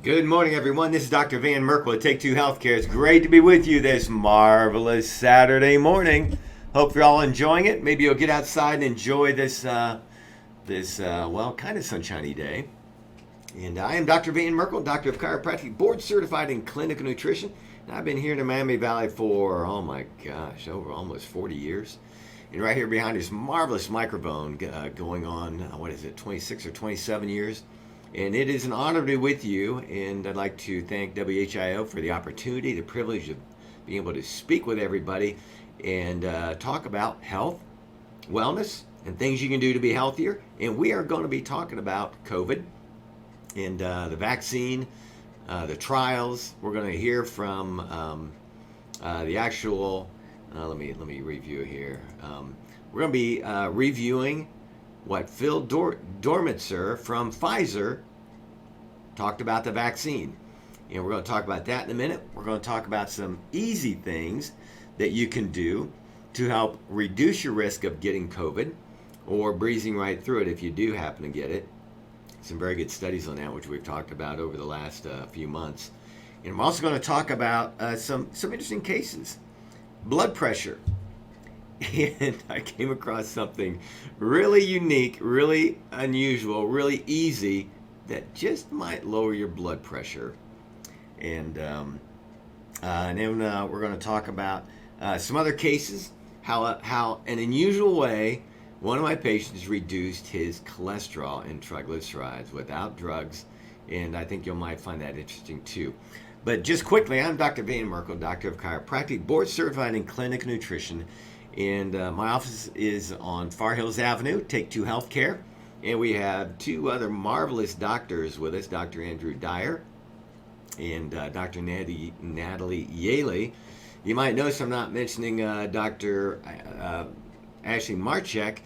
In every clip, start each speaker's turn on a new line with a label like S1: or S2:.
S1: Good morning, everyone. This is Dr. Van Merkel at Take Two Healthcare. It's great to be with you this marvelous Saturday morning. Hope you're all enjoying it. Maybe you'll get outside and enjoy this, kind of sunshiny day. And I am Dr. Van Merkel, Doctor of Chiropractic, board certified in clinical nutrition. And I've been here in the Miami Valley for, oh my gosh, over almost 40 years. And right here behind this marvelous microphone going on, 26 or 27 years. And it is an honor to be with you, and I'd like to thank WHIO for the opportunity, the privilege of being able to speak with everybody and talk about health, wellness, and things you can do to be healthier. And we are going to be talking about COVID and the vaccine, the trials. We're going to hear from the actual, let me review here. We're going to be reviewing what Phil Dormitzer from Pfizer talked about the vaccine. And we're going to talk about that in a minute. We're going to talk about some easy things that you can do to help reduce your risk of getting COVID or breezing right through it if you do happen to get it. Some very good studies on that, which we've talked about over the last few months. And I'm also going to talk about some interesting cases. Blood pressure. And I came across something really unique, really unusual, really easy that just might lower your blood pressure. And then we're going to talk about some other cases, how in an unusual way, one of my patients reduced his cholesterol and triglycerides without drugs. And I think you might find that interesting too. But just quickly, I'm Dr. Van Merkel, Doctor of Chiropractic, board certified in clinical nutrition. And my office is on Far Hills Avenue, Take Two Healthcare. And we have two other marvelous doctors with us, Dr. Andrew Dyer and Dr. Natalie Yaley. You might notice I'm not mentioning Dr. Ashley Marchek.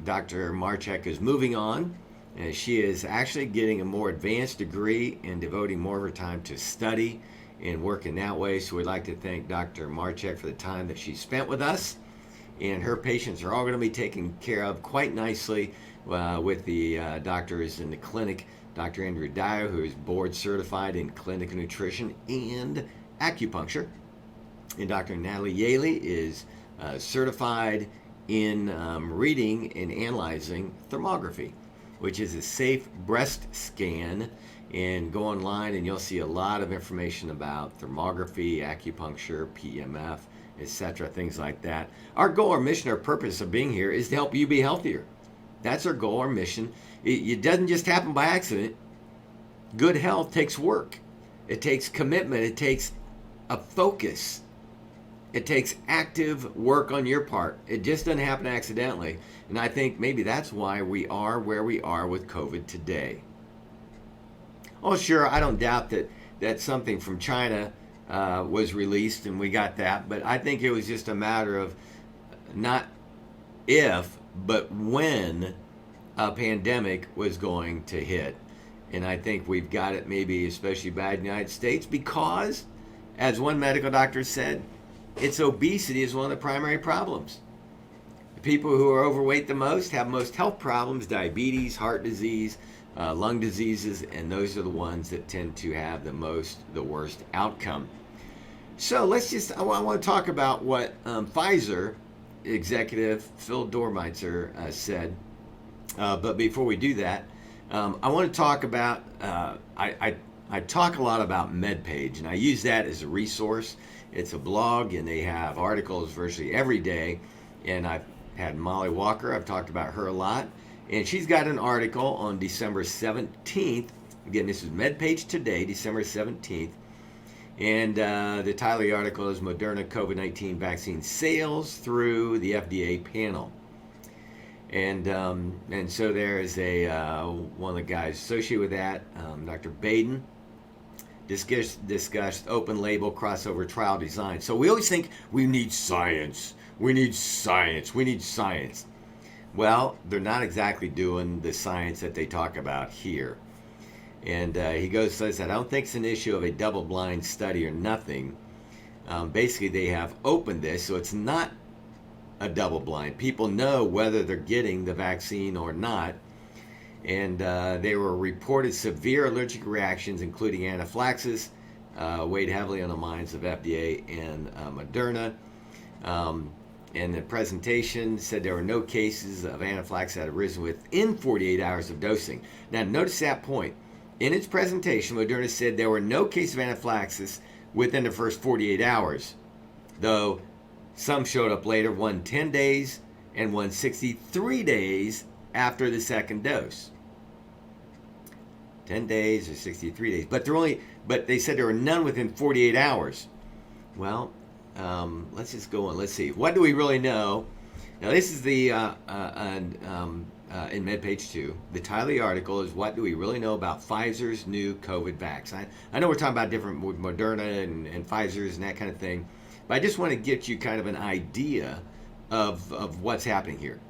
S1: Dr. Marchek is moving on. And she is actually getting a more advanced degree and devoting more of her time to study and work in that way. So we'd like to thank Dr. Marchek for the time that she spent with us. And her patients are all going to be taken care of quite nicely with the doctors in the clinic. Dr. Andrew Dyer, who is board certified in clinical nutrition and acupuncture. And Dr. Natalie Yaley is certified in reading and analyzing thermography, which is a safe breast scan. And go online and you'll see a lot of information about thermography, acupuncture, PEMF, etc., things like that. Our goal, our mission, our purpose of being here is to help you be healthier. That's our goal, our mission. It doesn't just happen by accident. Good health takes work. It takes commitment. It takes a focus. It takes active work on your part. It just doesn't happen accidentally. And I think maybe that's why we are where we are with COVID today. Oh, sure, I don't doubt that something from China was released and we got that, but I think it was just a matter of not if, but when a pandemic was going to hit. And I think we've got it maybe especially bad in the United States because, as one medical doctor said, it's obesity is one of the primary problems. The people who are overweight the most have most health problems, diabetes, heart disease, lung diseases, and those are the ones that tend to have the worst outcome. So I want to talk about what Pfizer executive Phil Dormitzer said. But before we do that, I want to talk about, I talk a lot about MedPage, and I use that as a resource. It's a blog, and they have articles virtually every day. And I've had Molly Walker, I've talked about her a lot. And she's got an article on December 17th. Again, this is MedPage Today, December 17th. And the title of the article is Moderna COVID-19 Vaccine Sales Through the FDA Panel. And so there is one of the guys associated with that, Dr. Baden, discussed open label crossover trial design. So we always think we need science. We need science. We need science. Well, they're not exactly doing the science that they talk about here. And he says that I don't think it's an issue of a double-blind study or nothing. Basically, they have opened this, so it's not a double-blind. People know whether they're getting the vaccine or not. And they were reported severe allergic reactions, including anaphylaxis, weighed heavily on the minds of FDA and Moderna. And the presentation said there were no cases of anaphylaxis that had arisen within 48 hours of dosing. Now, notice that point. In its presentation, Moderna said there were no cases of anaphylaxis within the first 48 hours, though some showed up later, one 10 days and one 63 days after the second dose. 10 days or 63 days. But they said there were none within 48 hours. Well, let's just go on. Let's see. What do we really know? Now, this is the in MedPage 2. The title of the article is "What do we really know about Pfizer's new COVID vaccine?" I know we're talking about different Moderna and Pfizer's and that kind of thing, but I just want to get you kind of an idea of what's happening here.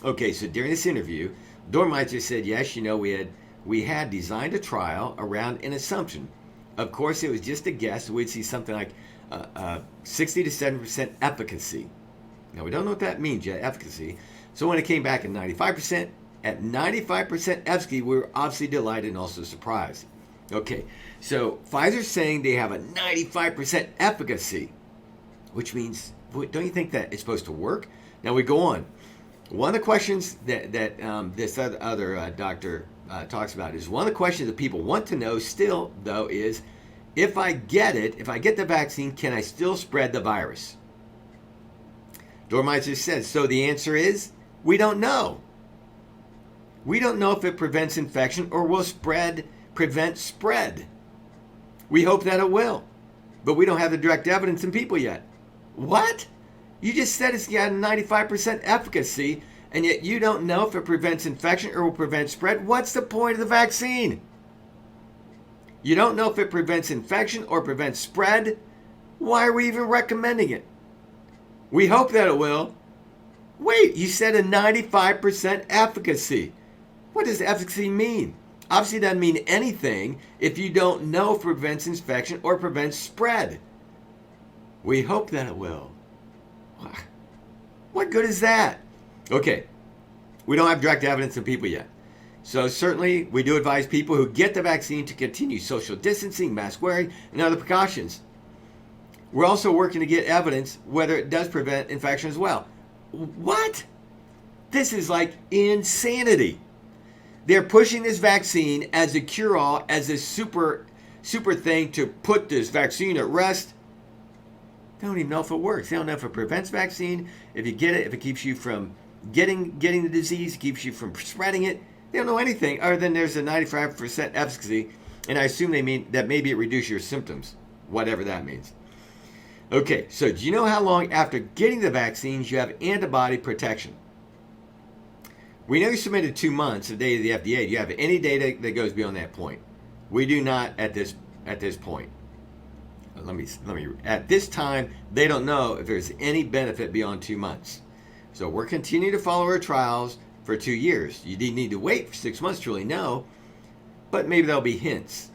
S1: Okay, so during this interview, Dormitzer said, "Yes, we had designed a trial around an assumption. Of course, it was just a guess. We'd see something like 60 to 70% efficacy. Now, we don't know what that means yet, efficacy. So when it came back at 95%, efficacy, we were obviously delighted and also surprised." Okay, so Pfizer's saying they have a 95% efficacy, which means, don't you think that it's supposed to work? Now we go on. One of the questions that this other doctor talks about is one of the questions that people want to know still, though, is if I get the vaccine, can I still spread the virus? Dormitzer says, so the answer is, we don't know. We don't know if it prevents infection or will prevent spread. We hope that it will, but we don't have the direct evidence in people yet. What? You just said it's got a 95% efficacy, and yet you don't know if it prevents infection or will prevent spread? What's the point of the vaccine? You don't know if it prevents infection or prevents spread? Why are we even recommending it? We hope that it will. Wait, you said a 95% efficacy. What does efficacy mean? Obviously, it doesn't mean anything if you don't know if it prevents infection or prevents spread. We hope that it will. What good is that? Okay, we don't have direct evidence in people yet. So certainly, we do advise people who get the vaccine to continue social distancing, mask wearing, and other precautions. We're also working to get evidence whether it does prevent infection as well. What? This is like insanity. They're pushing this vaccine as a cure-all, as a super thing to put this vaccine at rest. They don't even know if it works. They don't know if it prevents vaccine, if you get it, if it keeps you from getting the disease, keeps you from spreading it. They don't know anything other than there's a 95% efficacy, and I assume they mean that maybe it reduces your symptoms, whatever that means. Okay, so do you know how long after getting the vaccines you have antibody protection? We know you submitted 2 months of data to the FDA. Do you have any data that goes beyond that point? We do not at this point. Let me. At this time, they don't know if there's any benefit beyond 2 months. So we're continuing to follow our trials for 2 years. You need to wait for 6 months to really know, but maybe there'll be hints.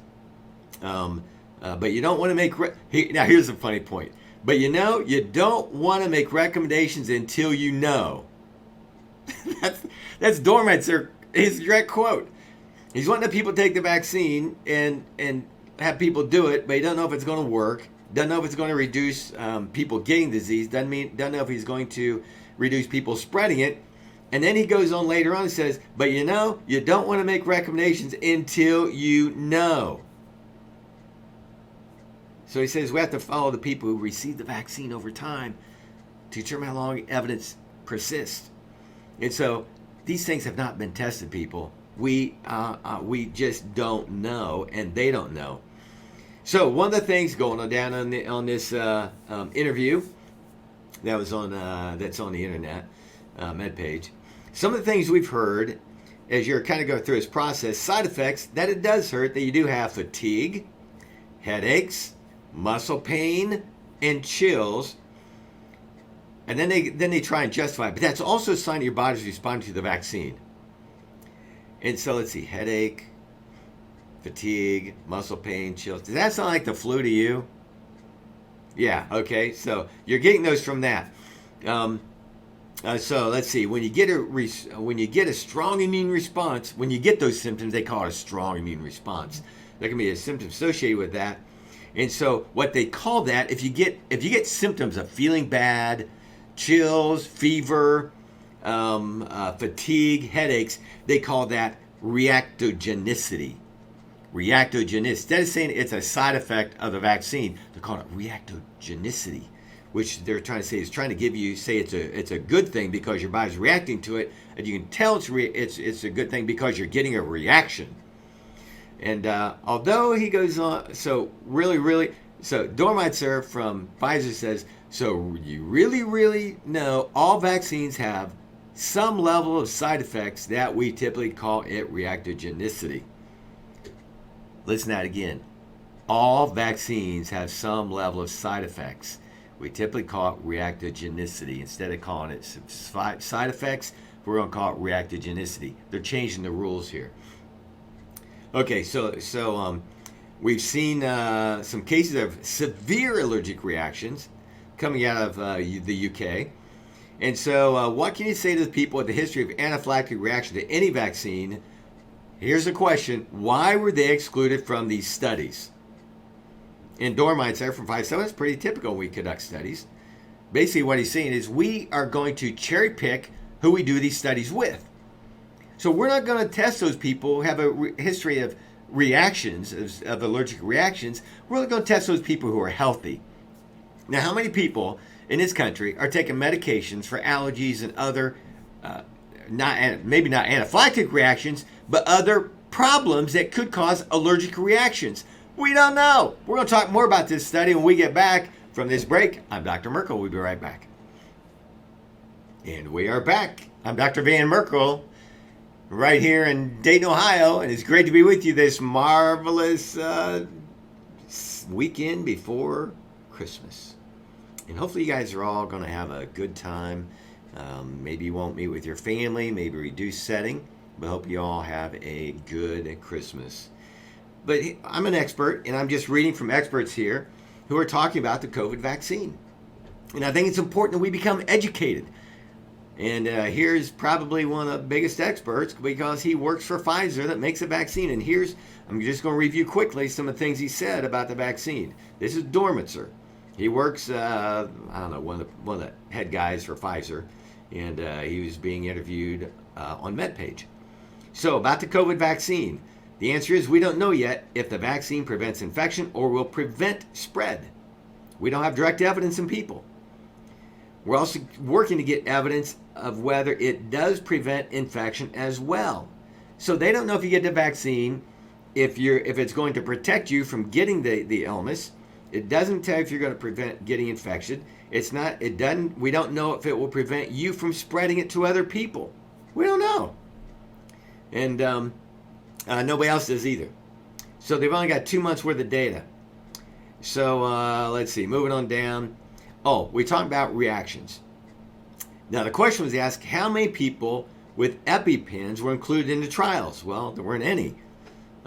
S1: But you don't want to make. Now here's a funny point. But you don't want to make recommendations until you know. That's Dormitzer, his direct quote. He's wanting the people to take the vaccine and have people do it, but he doesn't know if it's going to work. Doesn't know if it's going to reduce people getting disease. Doesn't know if he's going to reduce people spreading it. And then he goes on later on and says, but you don't want to make recommendations until you know. So he says we have to follow the people who receive the vaccine over time to determine how long evidence persists. And so these things have not been tested, people. We just don't know, and they don't know. So one of the things going on down on this interview that was that's on the internet, MedPage. Some of the things we've heard as you're kind of going through this process, side effects that it does hurt. That you do have fatigue, headaches, muscle pain, and chills. And then they try and justify it. But that's also a sign that your body's responding to the vaccine. And so let's see, headache, fatigue, muscle pain, chills. Does that sound like the flu to you? Yeah, okay. So you're getting those from that. So let's see. When you get a strong immune response, when you get those symptoms, they call it a strong immune response. There can be a symptom associated with that, and so what they call that, if you get symptoms of feeling bad, chills, fever, fatigue, headaches, they call that reactogenicity. Reactogenicity. Instead of saying it's a side effect of the vaccine, they call it reactogenicity, which they're trying to say is trying to give you, say it's a good thing because your body's reacting to it, and you can tell it's a good thing because you're getting a reaction. And although he goes on, so Dormitzer from Pfizer says, so you really know all vaccines have some level of side effects that we typically call it reactogenicity. Listen to that again. All vaccines have some level of side effects. We typically call it reactogenicity. Instead of calling it side effects, we're going to call it reactogenicity. They're changing the rules here. Okay, so we've seen some cases of severe allergic reactions coming out of the UK. And so what can you say to the people with a history of anaphylactic reaction to any vaccine? Here's the question. Why were they excluded from these studies? And Dormitzer from 5-7 is pretty typical when we conduct studies. Basically what he's saying is we are going to cherry pick who we do these studies with. So we're not going to test those people who have a history of reactions, of allergic reactions. We're only going to test those people who are healthy. Now, how many people in this country are taking medications for allergies and other, maybe not anaphylactic reactions, but other problems that could cause allergic reactions? We don't know. We're going to talk more about this study when we get back from this break. I'm Dr. Merkel. We'll be right back. And we are back. I'm Dr. Van Merkel, right here in Dayton, Ohio, and it's great to be with you this marvelous weekend before Christmas. And hopefully you guys are all going to have a good time. Maybe you won't meet with your family, maybe reduce setting, but hope you all have a good Christmas. But I'm an expert, and I'm just reading from experts here who are talking about the COVID vaccine. And I think it's important that we become educated. And here's probably one of the biggest experts because he works for Pfizer that makes a vaccine. And I'm just going to review quickly some of the things he said about the vaccine. This is Dormitzer. He works, one of the head guys for Pfizer, and he was being interviewed on MedPage. So about the COVID vaccine, the answer is we don't know yet if the vaccine prevents infection or will prevent spread. We don't have direct evidence in people. We're also working to get evidence of whether it does prevent infection as well. So they don't know if you get the vaccine, if it's going to protect you from getting the illness. It doesn't tell you if you're going to prevent getting infection. We don't know if it will prevent you from spreading it to other people. We don't know. And nobody else does either. So they've only got 2 months worth of data. So let's see, moving on down. Oh, we talked about reactions. Now the question was asked, how many people with Epipens were included in the trials? Well, there weren't any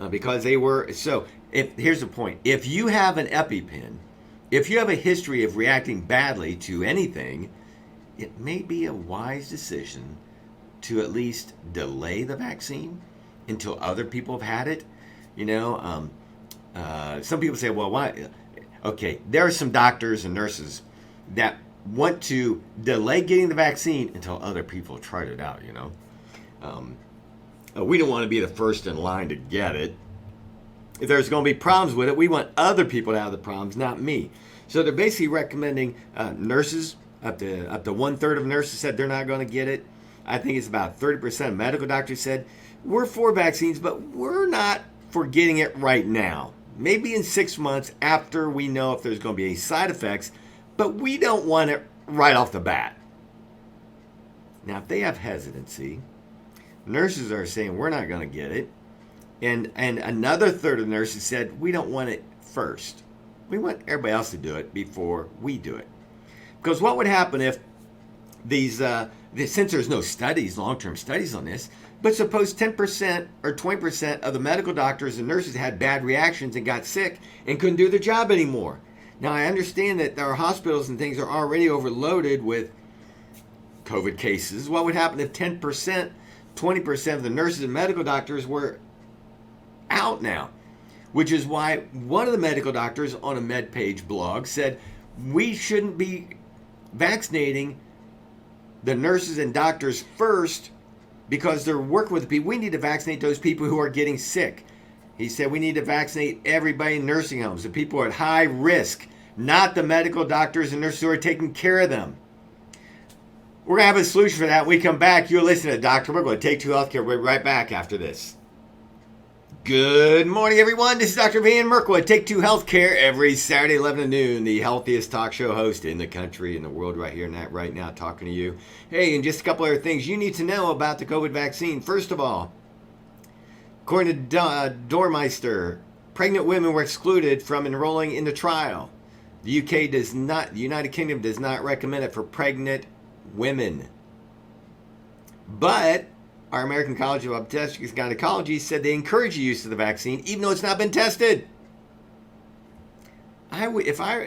S1: because they were, so here's the point. If you have an EpiPen, if you have a history of reacting badly to anything, it may be a wise decision to at least delay the vaccine until other people have had it. Some people say, well, why? Okay, there are some doctors and nurses that want to delay getting the vaccine until other people have tried it out, We don't want to be the first in line to get it. If there's going to be problems with it, we want other people to have the problems, not me. So they're basically recommending nurses, up to 1/3 of nurses said they're not going to get it. I think it's about 30% of medical doctors said, we're for vaccines, but we're not for getting it right now. Maybe in 6 months after we know if there's going to be any side effects, but we don't want it right off the bat. Now, if they have hesitancy, nurses are saying we're not going to get it. And another third of nurses said we don't want it first. We want everybody else to do it before we do it. Because what would happen if since there's no studies, long-term studies on this, but suppose 10% or 20% of the medical doctors and nurses had bad reactions and got sick and couldn't do their job anymore. Now, I understand that our hospitals and things are already overloaded with COVID cases, what would happen if 10%, 20% of the nurses and medical doctors were out now? Which is why one of the medical doctors on a MedPage blog said we shouldn't be vaccinating the nurses and doctors first because they're working with the people. We need to vaccinate those people who are getting sick. He said we need to vaccinate everybody in nursing homes, the people who are at high risk, not the medical doctors and nurses who are taking care of them. We're going to have a solution for that. When we come back, you're listening to Dr. Merkel at Take Two Healthcare. We'll be right back after this. Good morning, everyone. This is Dr. Van Merkel at Take Two Healthcare every Saturday, 11 to noon, the healthiest talk show host in the country, in the world, right here and right now, talking to you. Hey, and just a couple other things you need to know about the COVID vaccine. First of all, according to Dormeister, pregnant women were excluded from enrolling in the trial. The United Kingdom does not recommend it for pregnant women. But our American College of Obstetrics and Gynecology said they encourage the use of the vaccine, even though it's not been tested. If I were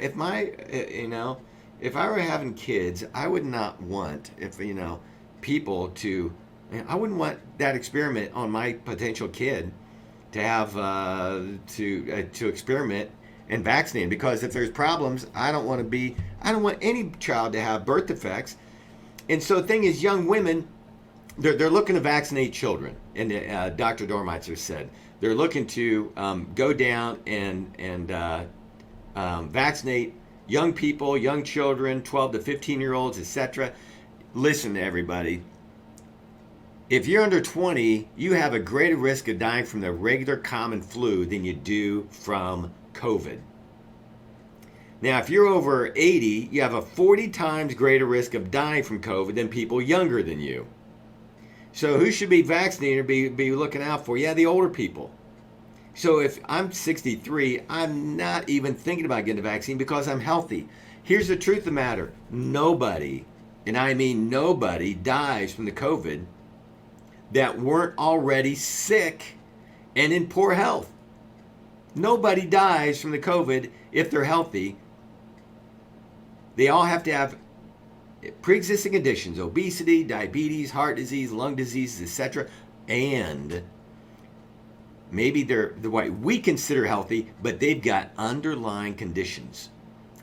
S1: having kids, I would not want people to. I wouldn't want that experiment on my potential kid to have to experiment and vaccinate, because if there's problems, I don't want any child to have birth defects. And so the thing is, young women, they're looking to vaccinate children, and Dr. Dormitzer said they're looking to go down and vaccinate young people, young children, 12 to 15-year-olds, etc. Listen to everybody. If you're under 20, you have a greater risk of dying from the regular common flu than you do from COVID. Now, if you're over 80, you have a 40 times greater risk of dying from COVID than people younger than you. So who should be vaccinated or be looking out for? Yeah, the older people. So if I'm 63, I'm not even thinking about getting a vaccine because I'm healthy. Here's the truth of the matter. Nobody, and I mean nobody, dies from the COVID that weren't already sick and in poor health. Nobody dies from the COVID if they're healthy. They all have to have pre-existing conditions: obesity, diabetes, heart disease, lung diseases, etc. And maybe they're what we consider healthy, but they've got underlying conditions,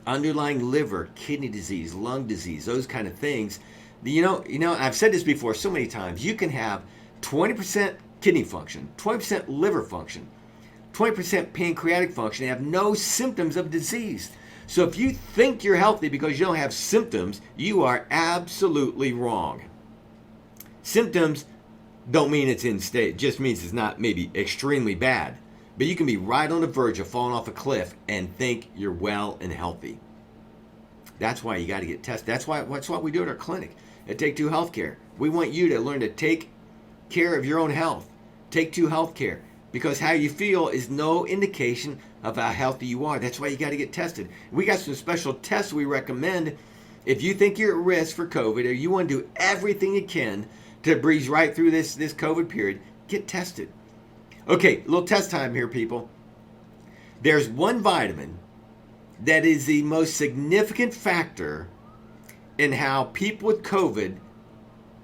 S1: underlying liver, kidney disease, lung disease, those kind of things. I've said this before so many times. You can have 20% kidney function, 20% liver function, 20% pancreatic function, and have no symptoms of disease. So if you think you're healthy because you don't have symptoms, you are absolutely wrong. Symptoms don't mean it's in state. It just means it's not maybe extremely bad. But you can be right on the verge of falling off a cliff and think you're well and healthy. That's why you got to get tested. That's what we do at our clinic at Take Two Healthcare. We want you to learn to take care of your own health. Take Two Healthcare. Because how you feel is no indication of how healthy you are. That's why you got to get tested. We got some special tests we recommend if you think you're at risk for COVID or you want to do everything you can to breeze right through this COVID period. Get tested. Okay, a little test time here, people. There's one vitamin that is the most significant factor in how people with COVID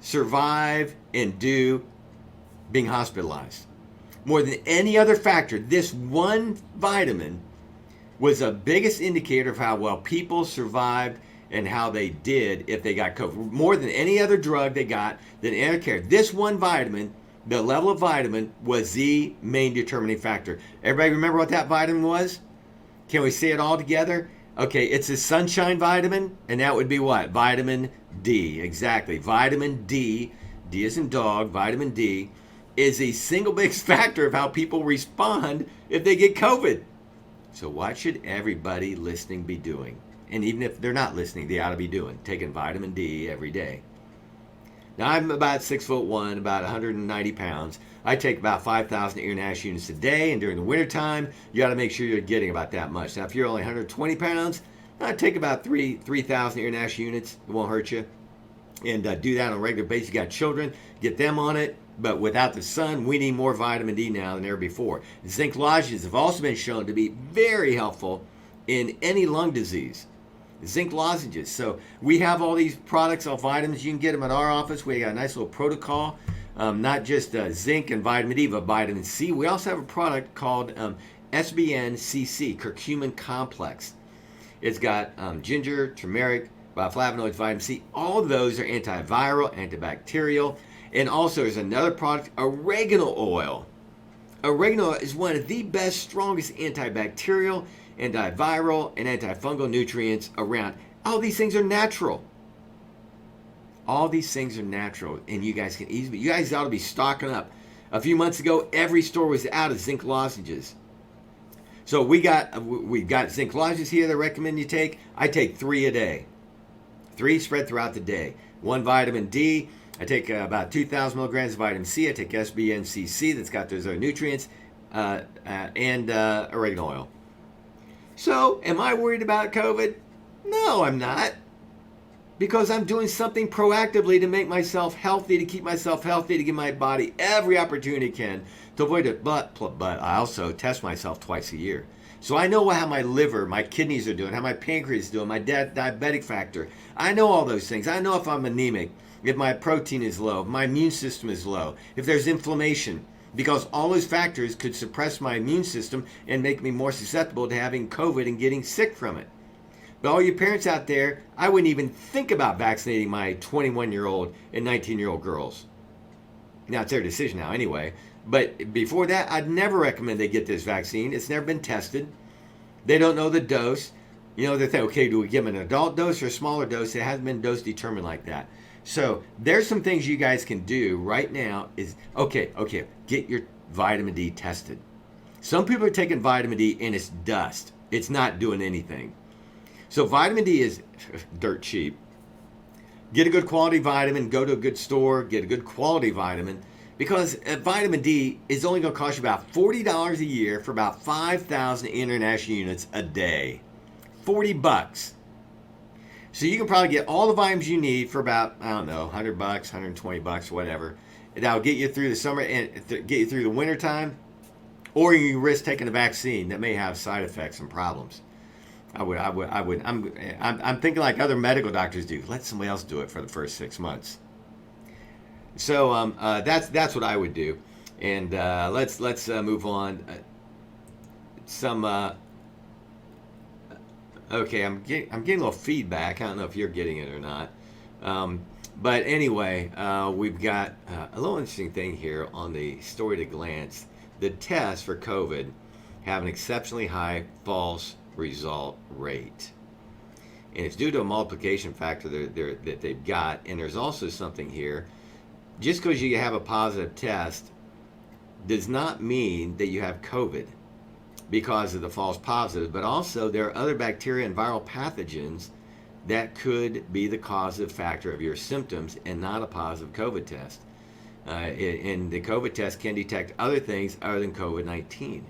S1: survive and do being hospitalized. More than any other factor, this one vitamin was the biggest indicator of how well people survived and how they did if they got COVID. More than any other drug they got, than any other care. This one vitamin, the level of vitamin, was the main determining factor. Everybody remember what that vitamin was? Can we say it all together? Okay, it's a sunshine vitamin, and that would be what? Vitamin D. Exactly. Vitamin D, D as in dog, vitamin D, is the single biggest factor of how people respond if they get COVID. So what should everybody listening be doing? And even if they're not listening, they ought to be doing, taking vitamin D every day. Now, I'm about 6'1", about 190 pounds. I take about 5,000 ear and ash units a day, and during the wintertime, you got to make sure you're getting about that much. Now, if you're only 120 pounds, I'd take about 3,000 ear and ash units. It won't hurt you. And do that on a regular basis. You got children, get them on it. But without the sun, we need more vitamin D now than ever before. Zinc Lozenges have also been shown to be very helpful in any lung disease. Zinc Lozenges. So we have all these products, all vitamins. You can get them at our office. We got a nice little protocol, not just zinc and vitamin D, but vitamin C. We also have a product called SBN-CC, Curcumin Complex. It's got ginger, turmeric, bioflavonoids, vitamin C. All of those are antiviral, antibacterial. And also there's another product, oregano oil. Oregano is one of the best, strongest antibacterial, antiviral, and antifungal nutrients around. All these things are natural. All these things are natural, and you guys ought to be stocking up. A few months ago, every store was out of zinc lozenges. So we've got zinc lozenges here that I recommend you take. I take 3 a day. 3 spread throughout the day. 1 vitamin D. I take about 2,000 milligrams of vitamin C. I take SBNCC that's got those other nutrients, and oregano oil. So, am I worried about COVID? No, I'm not. Because I'm doing something proactively to make myself healthy, to keep myself healthy, to give my body every opportunity it can to avoid it. But I also test myself twice a year. So I know how my liver, my kidneys are doing, how my pancreas is doing, my diabetic factor. I know all those things. I know if I'm anemic, if my protein is low, if my immune system is low, if there's inflammation, because all those factors could suppress my immune system and make me more susceptible to having COVID and getting sick from it. But all you parents out there, I wouldn't even think about vaccinating my 21-year-old and 19-year-old girls. Now, it's their decision now anyway. But before that, I'd never recommend they get this vaccine. It's never been tested. They don't know the dose. You know, they think, okay, do we give them an adult dose or a smaller dose? It hasn't been dose determined like that. So there's some things you guys can do right now is, okay, get your vitamin D tested. Some people are taking vitamin D and it's dust. It's not doing anything. So vitamin D is dirt cheap. Get a good quality vitamin, go to a good store, get a good quality vitamin, because vitamin D is only going to cost you about $40 a year for about 5,000 international units a day. $40. So you can probably get all the vitamins you need for about, I don't know, $100, $120, whatever. That'll get you through the summer and get you through the winter time, or you can risk taking a vaccine that may have side effects and problems. I'm thinking like other medical doctors do. Let somebody else do it for the first 6 months. So that's what I would do. And let's move on. Okay, I'm getting a little feedback. I don't know if you're getting it or not. But anyway, we've got a little interesting thing here on the story at a glance. The tests for COVID have an exceptionally high false result rate. And it's due to a multiplication factor that they've got. And there's also something here. Just because you have a positive test does not mean that you have COVID because of the false positive, but also there are other bacteria and viral pathogens that could be the causative factor of your symptoms and not a positive COVID test. And the COVID test can detect other things other than COVID-19.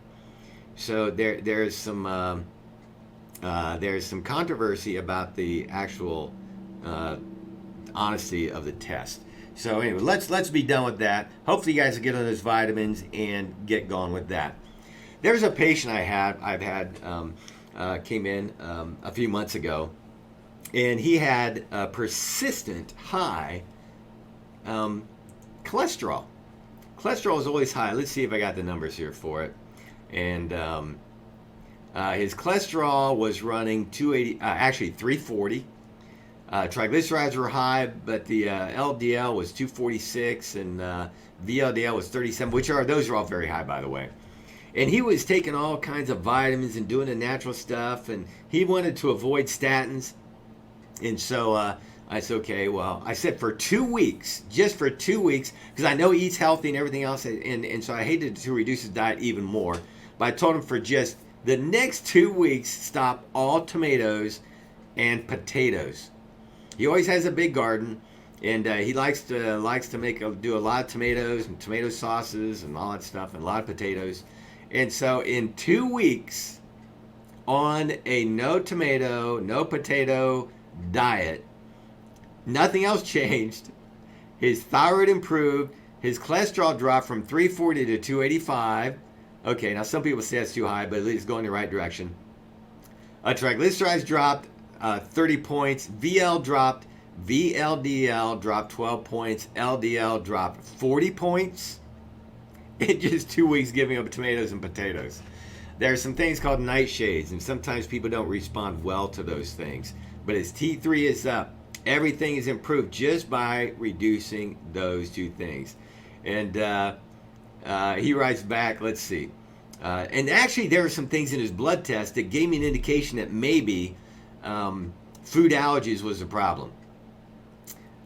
S1: So there's some controversy about the actual honesty of the test. So anyway, let's be done with that. Hopefully you guys will get on those vitamins and get going with that. There's a patient I've had came in a few months ago, and he had a persistent high cholesterol. Cholesterol is always high. Let's see if I got the numbers here for it. And his cholesterol was running 280, actually 340. Triglycerides were high, but the LDL was 246 and VLDL was 37, those are all very high, by the way. And he was taking all kinds of vitamins and doing the natural stuff, and he wanted to avoid statins. And so I said, okay, well, I said for 2 weeks, just for 2 weeks, because I know he eats healthy and everything else, and so I hated to reduce his diet even more. But I told him for just the next 2 weeks, stop all tomatoes and potatoes. He always has a big garden, and he likes to do a lot of tomatoes and tomato sauces and all that stuff, and a lot of potatoes. And so in 2 weeks, on a no tomato, no potato diet, nothing else changed. His thyroid improved. His cholesterol dropped from 340 to 285. Okay, now some people say that's too high, but at least it's going in the right direction. Triglycerides dropped 30 points. VLDL dropped 12 points. LDL dropped 40 points in just 2 weeks giving up tomatoes and potatoes. There are some things called nightshades, and sometimes people don't respond well to those things. But as T3 is up, everything is improved just by reducing those two things. And he writes back, let's see. And actually, there were some things in his blood test that gave me an indication that maybe food allergies was a problem.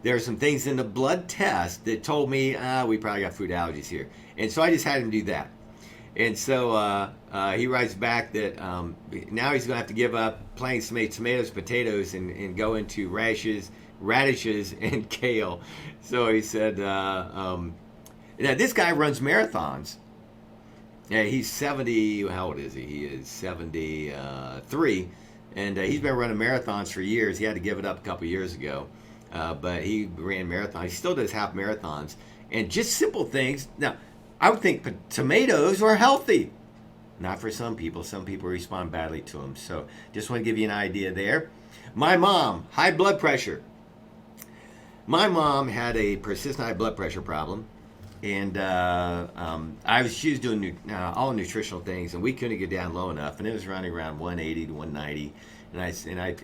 S1: There are some things in the blood test that told me, we probably got food allergies here. And so I just had him do that. And so he writes back that now he's going to have to give up planting some tomatoes, potatoes, and go into radishes, and kale. So he said, now this guy runs marathons. Yeah, he's 70, how old is he? He is 73, and he's been running marathons for years. He had to give it up a couple years ago, but he ran marathons. He still does half marathons, and just simple things. Now, I would think tomatoes are healthy. Not for some people. Some people respond badly to them. So just want to give you an idea there. My mom, high blood pressure. My mom had a persistent high blood pressure problem. And she was doing all nutritional things, and we couldn't get down low enough, and it was running around 180 to 190.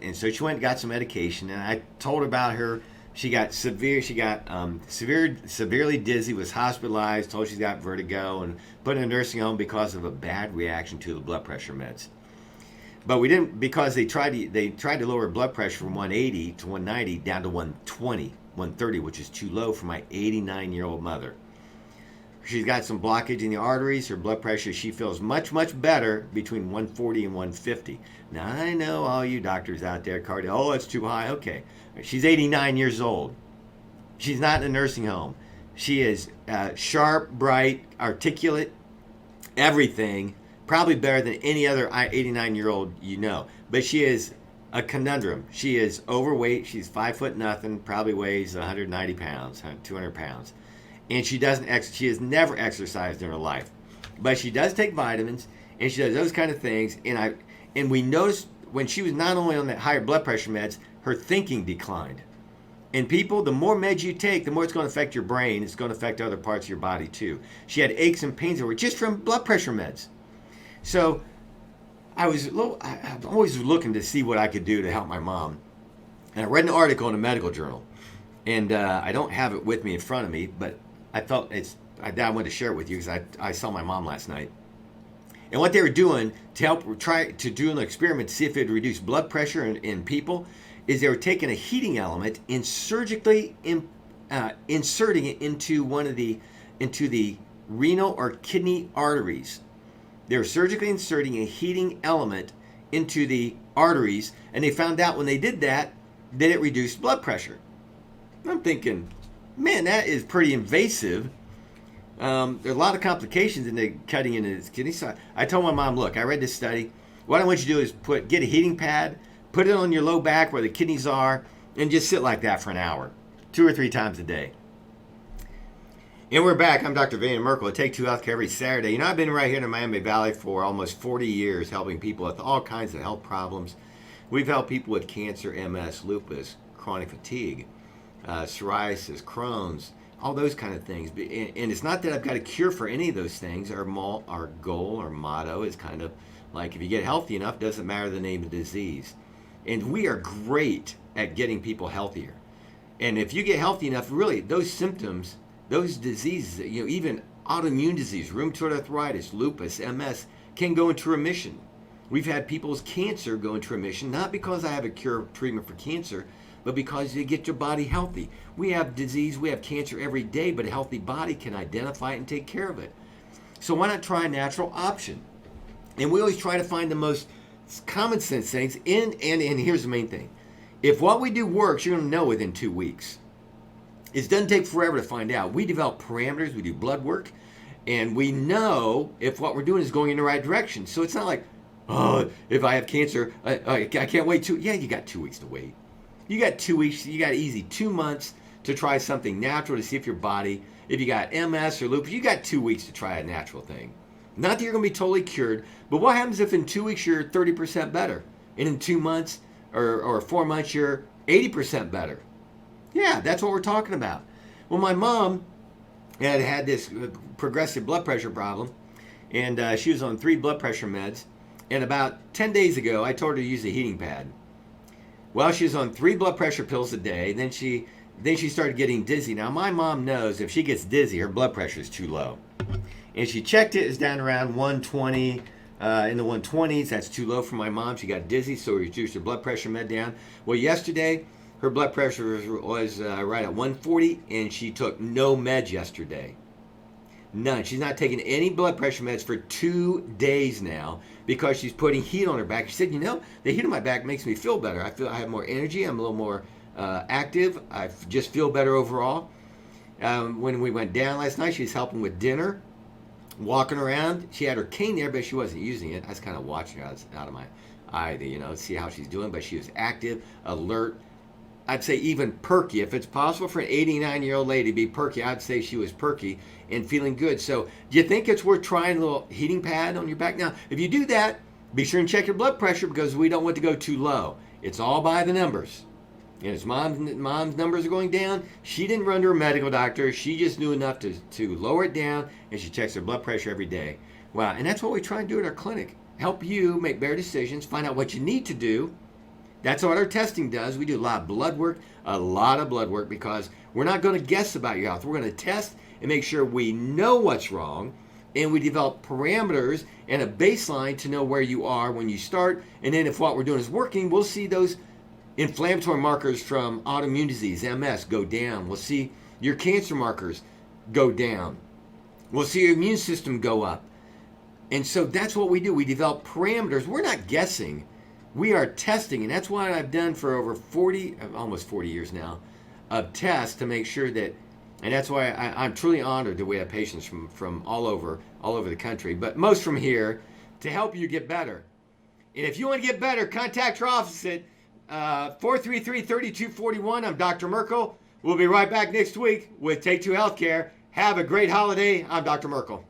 S1: And so she went and got some medication, and I told her about her. She got severely dizzy, was hospitalized, told she's got vertigo, and put in a nursing home because of a bad reaction to the blood pressure meds. But we didn't, because they tried to lower blood pressure from 180 to 190 down to 120, 130, which is too low for my 89-year-old mother. She's got some blockage in the arteries. Her blood pressure, she feels much, much better between 140 and 150. Now, I know all you doctors out there, cardio, it's too high. Okay. She's 89 years old. She's not in a nursing home. She is sharp, bright, articulate, everything. Probably better than any other 89-year-old you know. But she is a conundrum. She is overweight. She's 5 foot nothing, probably weighs 190 pounds, 200 pounds. And she has never exercised in her life, but she does take vitamins, and she does those kind of things. And we noticed when she was not only on the higher blood pressure meds, her thinking declined. And people, the more meds you take, the more it's going to affect your brain. It's going to affect other parts of your body too. She had aches and pains that were just from blood pressure meds. So I'm always looking to see what I could do to help my mom. And I read an article in a medical journal, and I don't have it with me in front of me, but I felt I wanted to share it with you because I saw my mom last night. And what they were doing to try to do an experiment to see if it would reduce blood pressure in people is they were taking a heating element and surgically inserting it into the renal or kidney arteries. They were surgically inserting a heating element into the arteries, and they found out when they did that it reduced blood pressure. I'm thinking, man, that is pretty invasive. There are a lot of complications in the cutting into his kidney. So I told my mom, look, I read this study. What I want you to do is get a heating pad, put it on your low back where the kidneys are, and just sit like that for an hour, 2 or 3 times a day. And we're back. I'm Dr. Van Merkel at Take Two Healthcare every Saturday. You know, I've been right here in the Miami Valley for almost 40 years helping people with all kinds of health problems. We've helped people with cancer, MS, lupus, chronic fatigue, psoriasis, Crohn's, all those kind of things. And it's not that I've got a cure for any of those things. Our goal, our motto is kind of like, if you get healthy enough, it doesn't matter the name of the disease. And we are great at getting people healthier. And if you get healthy enough, really, those symptoms, those diseases, even autoimmune disease, rheumatoid arthritis, lupus, MS, can go into remission. We've had people's cancer go into remission, not because I have a cure treatment for cancer, but because you get your body healthy. We have disease, we have cancer every day, but a healthy body can identify it and take care of it. So why not try a natural option? And we always try to find the most common sense things. And here's the main thing. If what we do works, you're going to know within 2 weeks. It doesn't take forever to find out. We develop parameters, we do blood work, and we know if what we're doing is going in the right direction. So it's not like, oh, if I have cancer, I can't wait yeah, you got 2 weeks to wait. You got 2 weeks, you got easy 2 months to try something natural to see if your body, if you got MS or lupus, you got 2 weeks to try a natural thing. Not that you're going to be totally cured, but what happens if in 2 weeks you're 30% better? And in 2 months, or 4 months, you're 80% better. Yeah, that's what we're talking about. Well, my mom had this progressive blood pressure problem, and she was on 3 blood pressure meds. And about 10 days ago, I told her to use a heating pad. Well, she was on 3 blood pressure pills a day. Then she started getting dizzy. Now, my mom knows if she gets dizzy, her blood pressure is too low. And she checked it, it's down around 120, in the 120s. That's too low for my mom. She got dizzy, so we reduced her blood pressure med down. Well, yesterday, her blood pressure was right at 140, and she took no meds yesterday. None. She's not taking any blood pressure meds for 2 days now because she's putting heat on her back. She said, the heat on my back makes me feel better. I feel I have more energy. I'm a little more active. I just feel better overall. When we went down last night, she was helping with dinner, walking around. She had her cane there, but she wasn't using it. I was kind of watching her out of my eye, to see how she's doing. But she was active, alert. I'd say even perky. If it's possible for an 89-year-old lady to be perky, I'd say she was perky and feeling good. So do you think it's worth trying a little heating pad on your back? Now, if you do that, be sure and check your blood pressure because we don't want to go too low. It's all by the numbers. And as mom's numbers are going down, she didn't run to her medical doctor. She just knew enough to lower it down, and she checks her blood pressure every day. Wow, and that's what we try and do at our clinic. Help you make better decisions, find out what you need to do. That's what our testing does. We do a lot of blood work, because we're not going to guess about your health. We're going to test and make sure we know what's wrong, and we develop parameters and a baseline to know where you are when you start. And then if what we're doing is working, we'll see those inflammatory markers from autoimmune disease, MS, go down. We'll see your cancer markers go down. We'll see your immune system go up. And so that's what we do. We develop parameters. We're not guessing. We are testing, and that's what I've done for over almost 40 years now, of tests to make sure that, and that's why I'm truly honored that we have patients from all over the country, but most from here, to help you get better. And if you want to get better, contact our office at 433-3241. I'm Dr. Merkel. We'll be right back next week with Take 2 Healthcare. Have a great holiday. I'm Dr. Merkel.